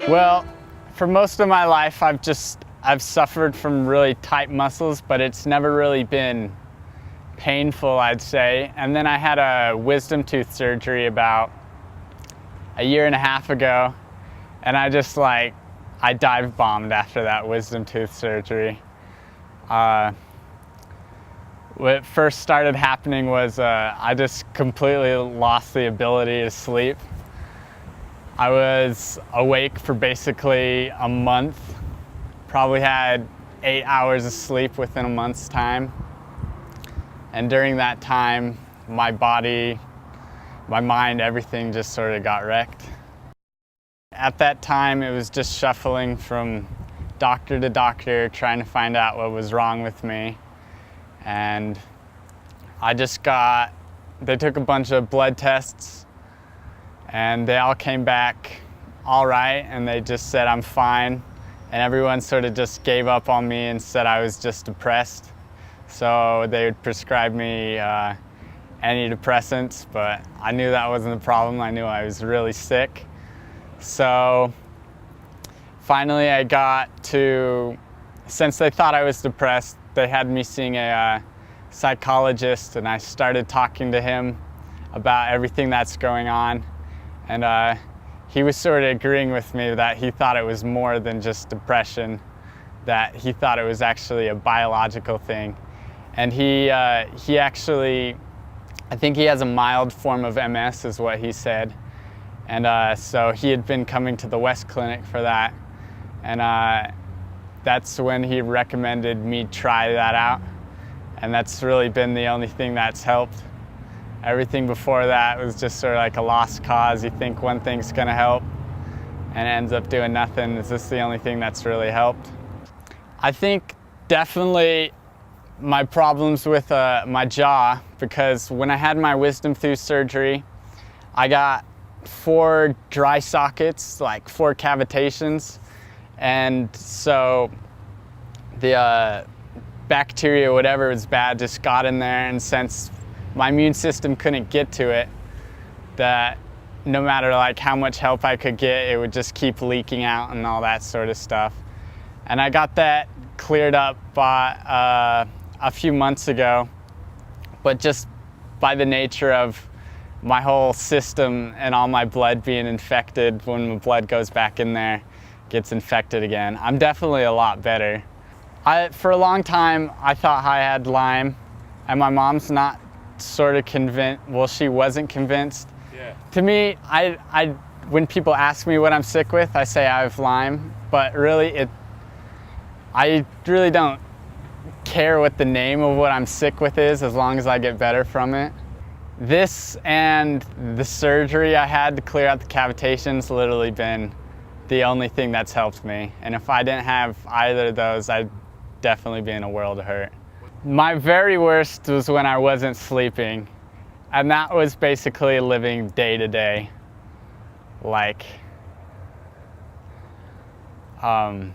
Well, for most of my life, I've suffered from really tight muscles, but it's never really been painful, I'd say. And then I had a wisdom tooth surgery about a year and a half ago, and I dive bombed after that wisdom tooth surgery. What first started happening was I just completely lost the ability to sleep. I was awake for basically a month, probably had 8 hours of sleep within a month's time. And during that time, my body, my mind, everything just sort of got wrecked. At that time, it was just shuffling from doctor to doctor, trying to find out what was wrong with me. And they took a bunch of blood tests, and they all came back all right, and they just said I'm fine. And everyone sort of just gave up on me and said I was just depressed. So they would prescribe me antidepressants, but I knew that wasn't the problem. I knew I was really sick. So finally since they thought I was depressed, they had me seeing a psychologist, and I started talking to him about everything that's going on. And he was sort of agreeing with me that he thought it was more than just depression, that he thought it was actually a biological thing. And he actually, I think he has a mild form of MS is what he said. And so he had been coming to the West Clinic for that. And that's when he recommended me try that out. And that's really been the only thing that's helped. Everything before that was just sort of like a lost cause. You think one thing's gonna help and it ends up doing nothing. Is this the only thing that's really helped? I think definitely my problems with my jaw, because when I had my wisdom tooth surgery, I got 4 dry sockets, like 4 cavitations. And so the bacteria, whatever was bad, just got in there, and since my immune system couldn't get to it, that no matter like how much help I could get, it would just keep leaking out and all that sort of stuff. And I got that cleared up by a few months ago, but just by the nature of my whole system and all my blood being infected, when my blood goes back in there, gets infected again. I'm definitely a lot better. For a long time, I thought I had Lyme, and my mom's not sort of convinced. Well, she wasn't convinced. Yeah. To me, when people ask me what I'm sick with, I say I have Lyme, but really I really don't care what the name of what I'm sick with is, as long as I get better from it. This and the surgery I had to clear out the cavitations literally been the only thing that's helped me. And if I didn't have either of those, I'd definitely be in a world of hurt. My very worst was when I wasn't sleeping, and that was basically living day to day. Like, I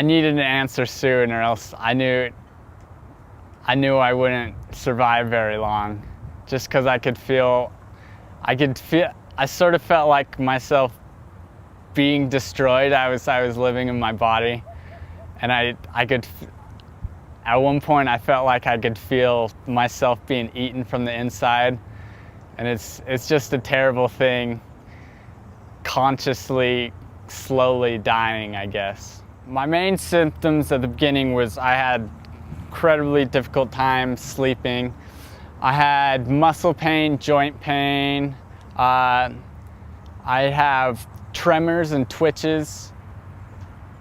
needed an answer soon, or else I knew I wouldn't survive very long. Just because I sort of felt like myself being destroyed. I was living in my body, and at one point I felt like I could feel myself being eaten from the inside, and it's just a terrible thing, consciously, slowly dying, I guess. My main symptoms at the beginning was I had incredibly difficult time sleeping. I had muscle pain, joint pain. I have tremors and twitches.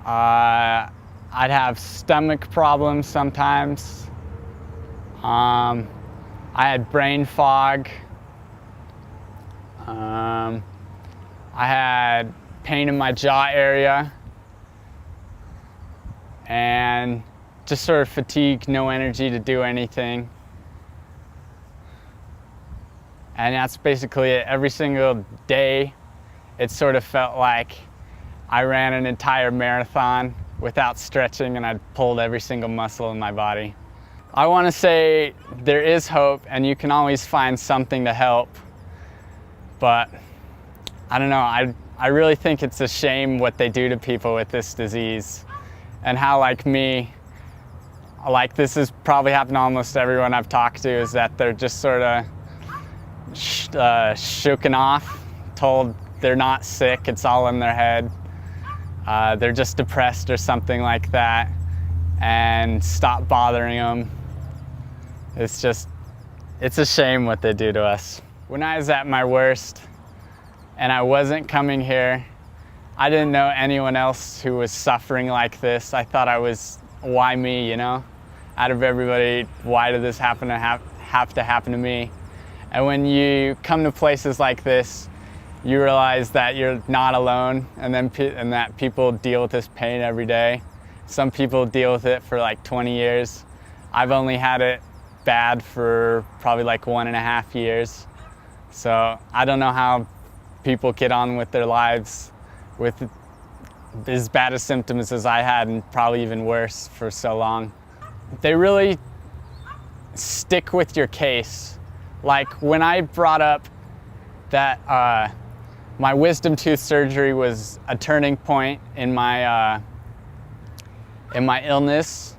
I'd have stomach problems sometimes. I had brain fog. I had pain in my jaw area, and just sort of fatigue, no energy to do anything. And that's basically it. Every single day, it sort of felt like I ran an entire marathon without stretching, and I'd pulled every single muscle in my body. I want to say there is hope, and you can always find something to help, but I don't know, I really think it's a shame what they do to people with this disease, and how, like me, like this has probably happened to almost everyone I've talked to, is that they're just sort of shooken off, told they're not sick, it's all in their head. They're just depressed or something like that, and stop bothering them. It's a shame what they do to us. When I was at my worst and I wasn't coming here, I didn't know anyone else who was suffering like this. I thought why me, you know? Out of everybody, why did this have to happen to me? And when you come to places like this, you realize that you're not alone, and that people deal with this pain every day. Some people deal with it for like 20 years. I've only had it bad for probably like 1.5 years. So I don't know how people get on with their lives with as bad of symptoms as I had, and probably even worse, for so long. They really stick with your case. Like when I brought up that my wisdom tooth surgery was a turning point in my illness,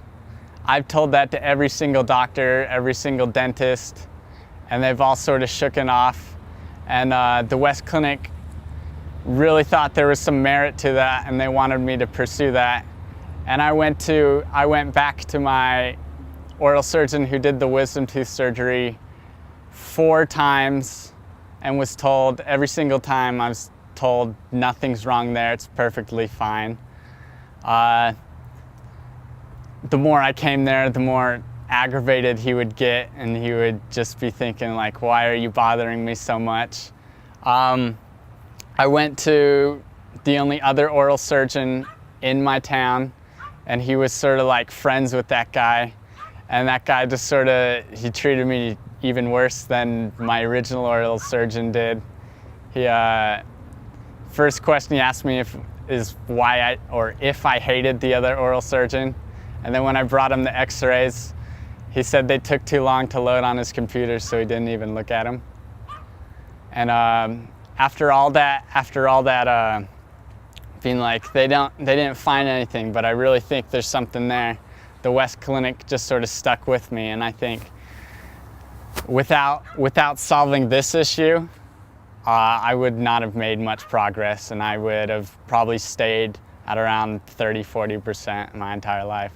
I've told that to every single doctor, every single dentist, and they've all sort of shooken off. And the West Clinic really thought there was some merit to that, and they wanted me to pursue that. And I went back to my oral surgeon who did the wisdom tooth surgery 4 times, and was told, every single time I was told, nothing's wrong there, it's perfectly fine. The more I came there, the more aggravated he would get, and he would just be thinking like, why are you bothering me so much? I went to the only other oral surgeon in my town, and he was sort of like friends with that guy, and that guy just he treated me even worse than my original oral surgeon did. First question he asked me if I hated the other oral surgeon. And then when I brought him the x-rays, he said they took too long to load on his computer, so he didn't even look at them. And after all that being like, they didn't find anything, but I really think there's something there, the West Clinic just sort of stuck with me. And I think without solving this issue, I would not have made much progress, and I would have probably stayed at around 30-40% my entire life.